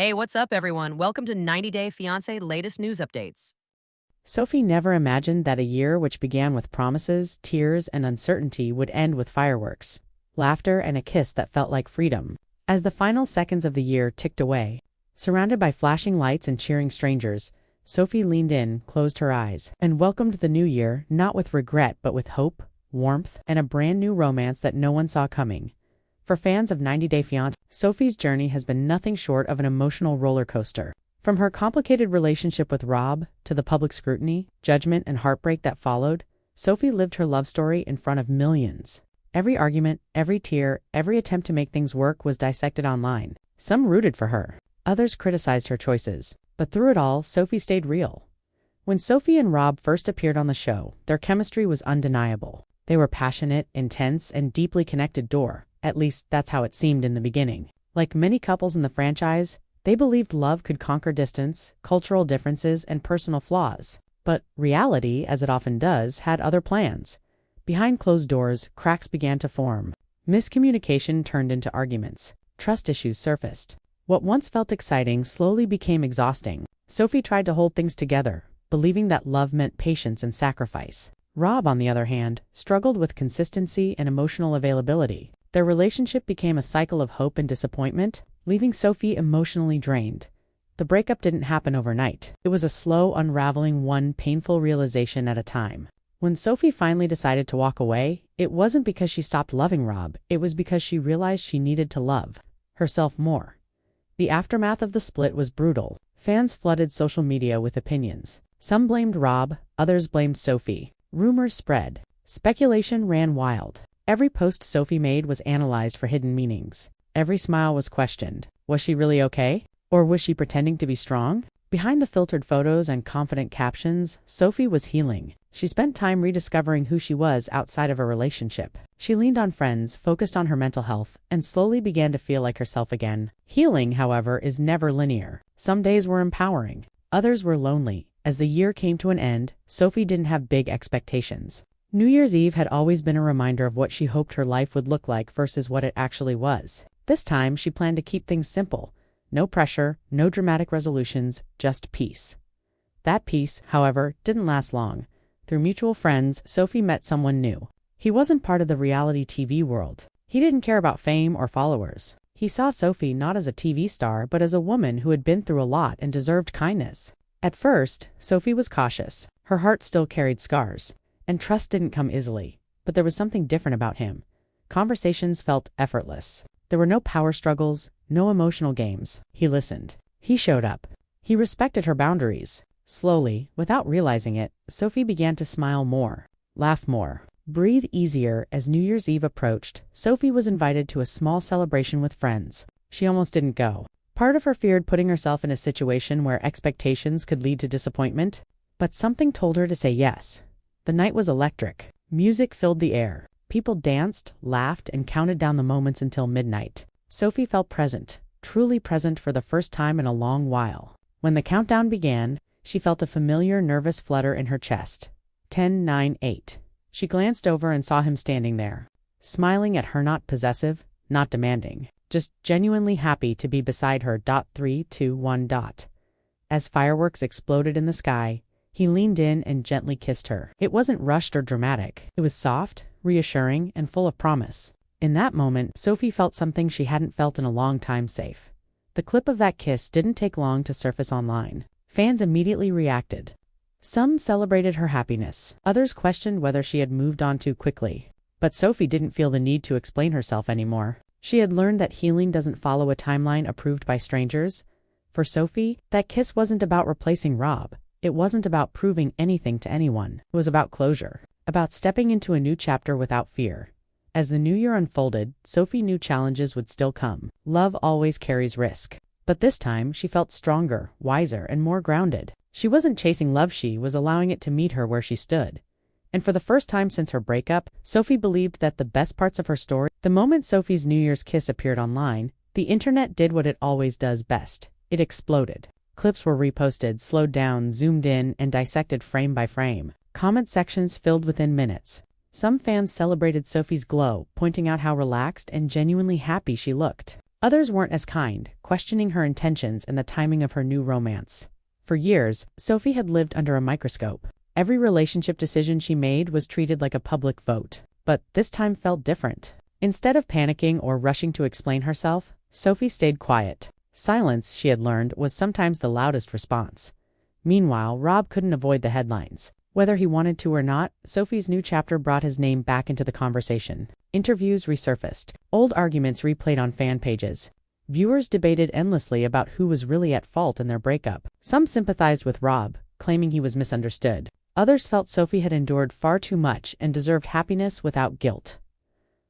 Hey, what's up, everyone? Welcome to 90 Day Fiancé latest news updates. Sophie never imagined that a year which began with promises, tears, and uncertainty would end with fireworks, laughter, and a kiss that felt like freedom. As the final seconds of the year ticked away, surrounded by flashing lights and cheering strangers, Sophie leaned in, closed her eyes, and welcomed the new year not with regret but with hope, warmth, and a brand new romance that no one saw coming. For fans of 90 Day Fiancé, Sophie's journey has been nothing short of an emotional roller coaster. From her complicated relationship with Rob to the public scrutiny, judgment, and heartbreak that followed, Sophie lived her love story in front of millions. Every argument, every tear, every attempt to make things work was dissected online. Some rooted for her. Others criticized her choices. But through it all, Sophie stayed real. When Sophie and Rob first appeared on the show, their chemistry was undeniable. They were passionate, intense, and deeply connected. At least that's how it seemed in the beginning. Like many couples in the franchise, they believed love could conquer distance, cultural differences, and personal flaws. But reality, as it often does, had other plans. Behind closed doors, cracks began to form. Miscommunication turned into arguments. Trust issues surfaced. What once felt exciting slowly became exhausting. Sophie tried to hold things together, believing that love meant patience and sacrifice. Rob, on the other hand, struggled with consistency and emotional availability. Their relationship became a cycle of hope and disappointment, leaving Sophie emotionally drained. The breakup didn't happen overnight. It was a slow unraveling, one painful realization at a time. When Sophie finally decided to walk away, it wasn't because she stopped loving Rob, it was because she realized she needed to love herself more. The aftermath of the split was brutal. Fans flooded social media with opinions. Some blamed Rob, others blamed Sophie. Rumors spread. Speculation ran wild. Every post Sophie made was analyzed for hidden meanings. Every smile was questioned. Was she really okay? Or was she pretending to be strong? Behind the filtered photos and confident captions, Sophie was healing. She spent time rediscovering who she was outside of a relationship. She leaned on friends, focused on her mental health, and slowly began to feel like herself again. Healing, however, is never linear. Some days were empowering. Others were lonely. As the year came to an end, Sophie didn't have big expectations. New Year's Eve had always been a reminder of what she hoped her life would look like versus what it actually was. This time, she planned to keep things simple. No pressure, no dramatic resolutions, just peace. That peace, however, didn't last long. Through mutual friends, Sophie met someone new. He wasn't part of the reality TV world. He didn't care about fame or followers. He saw Sophie not as a TV star, but as a woman who had been through a lot and deserved kindness. At first, Sophie was cautious. Her heart still carried scars. And trust didn't come easily. But there was something different about him. Conversations felt effortless. There were no power struggles, no emotional games. He listened. He showed up. He respected her boundaries. Slowly, without realizing it, Sophie began to smile more, laugh more, breathe easier. As New Year's Eve approached, Sophie was invited to a small celebration with friends. She almost didn't go. Part of her feared putting herself in a situation where expectations could lead to disappointment. But something told her to say yes. The night was electric. Music filled the air. People danced, laughed, and counted down the moments until midnight. Sophie felt present, truly present for the first time in a long while. When the countdown began, she felt a familiar nervous flutter in her chest. 10, 9, 8. She glanced over and saw him standing there, smiling at her, not possessive, not demanding, just genuinely happy to be beside her. 3, 2, 1. As fireworks exploded in the sky, he leaned in and gently kissed her. It wasn't rushed or dramatic. It was soft, reassuring, and full of promise. In that moment, Sophie felt something she hadn't felt in a long time. Safe. The clip of that kiss didn't take long to surface online. Fans immediately reacted. Some celebrated her happiness. Others questioned whether she had moved on too quickly. But Sophie didn't feel the need to explain herself anymore. She had learned that healing doesn't follow a timeline approved by strangers. For Sophie, that kiss wasn't about replacing Rob. It wasn't about proving anything to anyone. It was about closure, about stepping into a new chapter without fear. As the new year unfolded, Sophie knew challenges would still come. Love always carries risk. But this time, she felt stronger, wiser, and more grounded. She wasn't chasing love, she was allowing it to meet her where she stood. And for the first time since her breakup, Sophie believed that the best parts of her story, the moment Sophie's New Year's kiss appeared online, the internet did what it always does best. It exploded. Clips were reposted, slowed down, zoomed in, and dissected frame by frame. Comment sections filled within minutes. Some fans celebrated Sophie's glow, pointing out how relaxed and genuinely happy she looked. Others weren't as kind, questioning her intentions and the timing of her new romance. For years, Sophie had lived under a microscope. Every relationship decision she made was treated like a public vote. But this time felt different. Instead of panicking or rushing to explain herself, Sophie stayed quiet. Silence, she had learned, was sometimes the loudest response. Meanwhile, Rob couldn't avoid the headlines. Whether he wanted to or not, Sophie's new chapter brought his name back into the conversation. Interviews resurfaced. Old arguments replayed on fan pages. Viewers debated endlessly about who was really at fault in their breakup. Some sympathized with Rob, claiming he was misunderstood. Others felt Sophie had endured far too much and deserved happiness without guilt.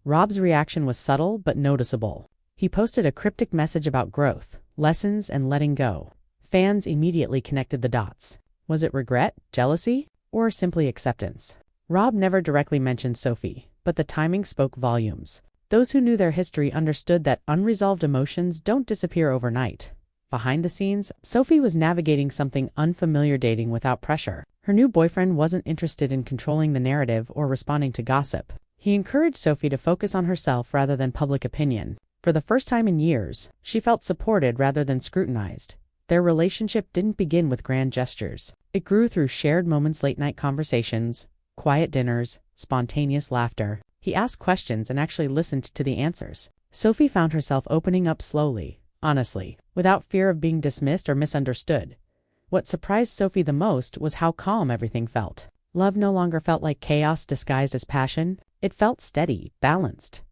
Rob's reaction was subtle but noticeable. He posted a cryptic message about growth, lessons, and letting go. Fans immediately connected the dots. Was it regret, jealousy, or simply acceptance? Rob never directly mentioned Sophie, but the timing spoke volumes. Those who knew their history understood that unresolved emotions don't disappear overnight. Behind the scenes, Sophie was navigating something unfamiliar, dating without pressure. Her new boyfriend wasn't interested in controlling the narrative or responding to gossip. He encouraged Sophie to focus on herself rather than public opinion. For the first time in years, she felt supported rather than scrutinized. Their relationship didn't begin with grand gestures. It grew through shared moments, late-night conversations, quiet dinners, spontaneous laughter. He asked questions and actually listened to the answers. Sophie found herself opening up slowly, honestly, without fear of being dismissed or misunderstood. What surprised Sophie the most was how calm everything felt. Love no longer felt like chaos disguised as passion. It felt steady, balanced,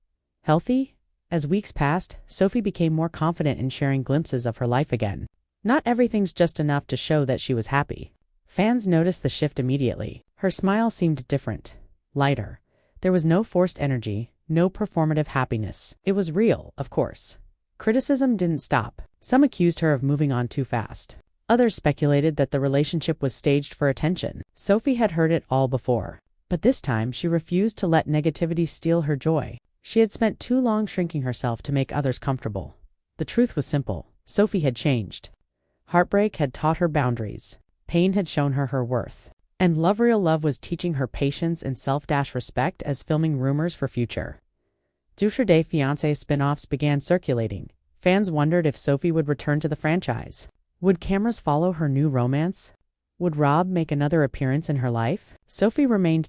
healthy. As weeks passed, Sophie became more confident in sharing glimpses of her life again. Not everything's just enough to show that she was happy. Fans noticed the shift immediately. Her smile seemed different, lighter. There was no forced energy, no performative happiness. It was real, of course. Criticism didn't stop. Some accused her of moving on too fast. Others speculated that the relationship was staged for attention. Sophie had heard it all before. But this time, she refused to let negativity steal her joy. She had spent too long shrinking herself to make others comfortable. The truth was simple. Sophie had changed. Heartbreak had taught her boundaries. Pain had shown her her worth. And real love was teaching her patience and self-respect as filming rumors for future Fiancé spin-offs began circulating. Fans wondered if Sophie would return to the franchise. Would cameras follow her new romance? Would Rob make another appearance in her life? Sophie remained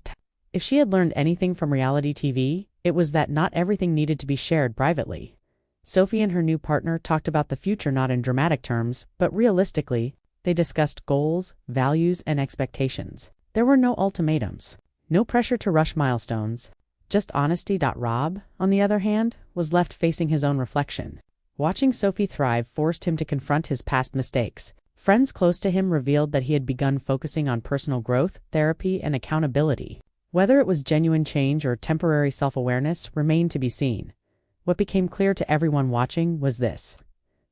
If she had learned anything from reality TV, it was that not everything needed to be shared privately. Sophie and her new partner talked about the future not in dramatic terms, but realistically. They discussed goals, values, and expectations. There were no ultimatums, no pressure to rush milestones, just honesty. Rob, on the other hand, was left facing his own reflection. Watching Sophie thrive forced him to confront his past mistakes. Friends close to him revealed that he had begun focusing on personal growth, therapy, and accountability. Whether it was genuine change or temporary self-awareness remained to be seen. What became clear to everyone watching was this.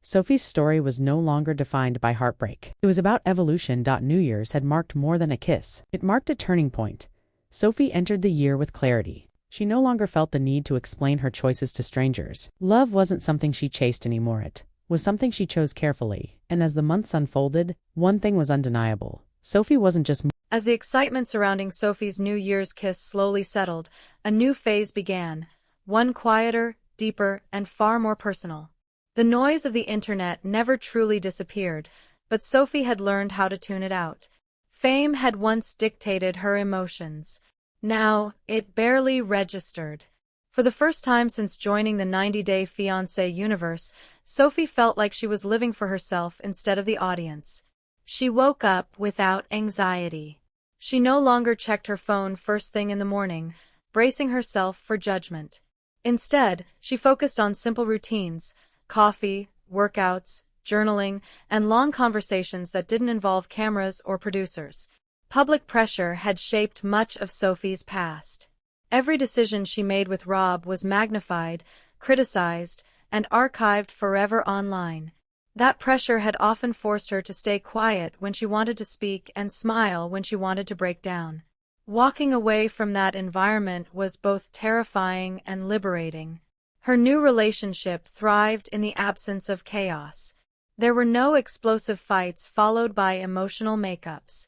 Sophie's story was no longer defined by heartbreak. It was about evolution. New Year's had marked more than a kiss. It marked a turning point. Sophie entered the year with clarity. She no longer felt the need to explain her choices to strangers. Love wasn't something she chased anymore. It was something she chose carefully. And as the months unfolded, one thing was undeniable. Sophie wasn't just As the excitement surrounding Sophie's New Year's kiss slowly settled, a new phase began. One quieter, deeper, and far more personal. The noise of the internet never truly disappeared, but Sophie had learned how to tune it out. Fame had once dictated her emotions. Now, it barely registered. For the first time since joining the 90-Day Fiancé universe, Sophie felt like she was living for herself instead of the audience. She woke up without anxiety. She no longer checked her phone first thing in the morning, bracing herself for judgment. Instead, she focused on simple routines, coffee, workouts, journaling, and long conversations that didn't involve cameras or producers. Public pressure had shaped much of Sophie's past. Every decision she made with Rob was magnified, criticized, and archived forever online. That pressure had often forced her to stay quiet when she wanted to speak and smile when she wanted to break down. Walking away from that environment was both terrifying and liberating. Her new relationship thrived in the absence of chaos. There were no explosive fights followed by emotional makeups.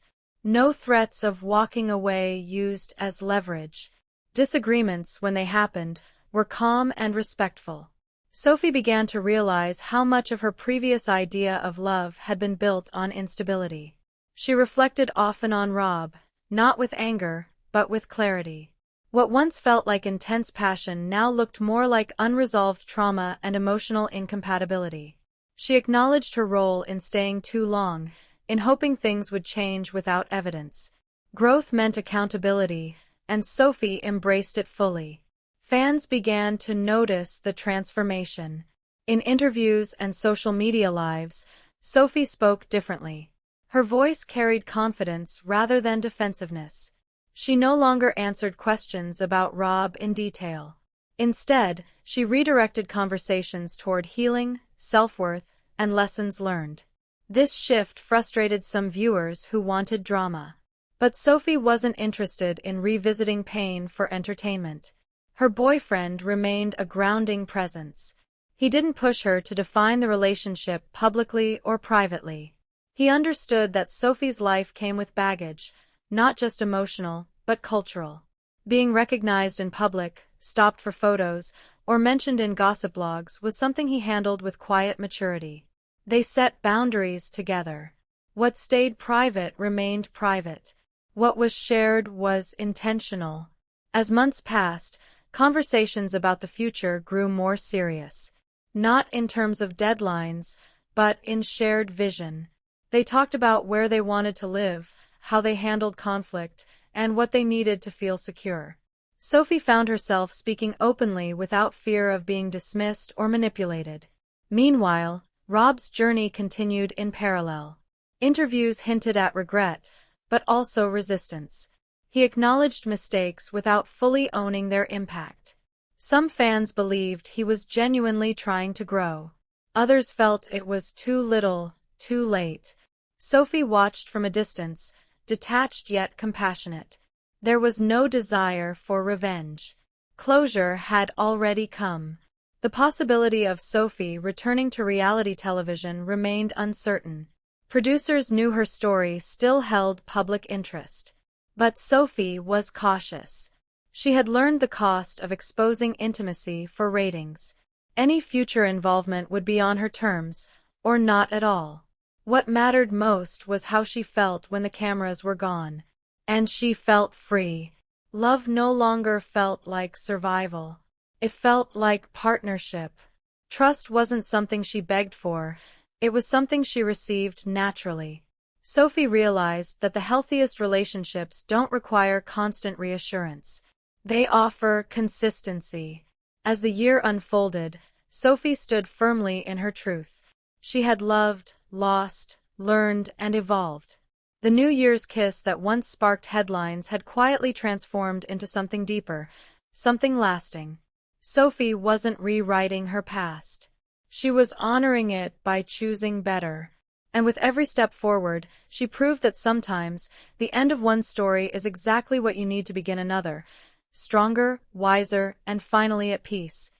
No threats of walking away used as leverage. Disagreements, when they happened, were calm and respectful. Sophie began to realize how much of her previous idea of love had been built on instability. She reflected often on Rob, not with anger, but with clarity. What once felt like intense passion now looked more like unresolved trauma and emotional incompatibility. She acknowledged her role in staying too long, in hoping things would change without evidence. Growth meant accountability, and Sophie embraced it fully. Fans began to notice the transformation. In interviews and social media lives, Sophie spoke differently. Her voice carried confidence rather than defensiveness. She no longer answered questions about Rob in detail. Instead, she redirected conversations toward healing, self-worth, and lessons learned. This shift frustrated some viewers who wanted drama. But Sophie wasn't interested in revisiting pain for entertainment. Her boyfriend remained a grounding presence. He didn't push her to define the relationship publicly or privately. He understood that Sophie's life came with baggage, not just emotional, but cultural. Being recognized in public, stopped for photos, or mentioned in gossip blogs was something he handled with quiet maturity. They set boundaries together. What stayed private remained private. What was shared was intentional. As months passed, conversations about the future grew more serious. Not in terms of deadlines, but in shared vision. They talked about where they wanted to live, how they handled conflict, and what they needed to feel secure. Sophie found herself speaking openly without fear of being dismissed or manipulated. Meanwhile, Rob's journey continued in parallel. Interviews hinted at regret, but also resistance. He acknowledged mistakes without fully owning their impact. Some fans believed he was genuinely trying to grow. Others felt it was too little, too late. Sophie watched from a distance, detached yet compassionate. There was no desire for revenge. Closure had already come. The possibility of Sophie returning to reality television remained uncertain. Producers knew her story still held public interest. But Sophie was cautious. She had learned the cost of exposing intimacy for ratings. Any future involvement would be on her terms, or not at all. What mattered most was how she felt when the cameras were gone. And she felt free. Love no longer felt like survival. It felt like partnership. Trust wasn't something she begged for. It was something she received naturally. Sophie realized that the healthiest relationships don't require constant reassurance. They offer consistency. As the year unfolded, Sophie stood firmly in her truth. She had loved, lost, learned, and evolved. The New Year's kiss that once sparked headlines had quietly transformed into something deeper, something lasting. Sophie wasn't rewriting her past. She was honoring it by choosing better. And with every step forward, she proved that sometimes, the end of one story is exactly what you need to begin another. Stronger, wiser, and finally at peace.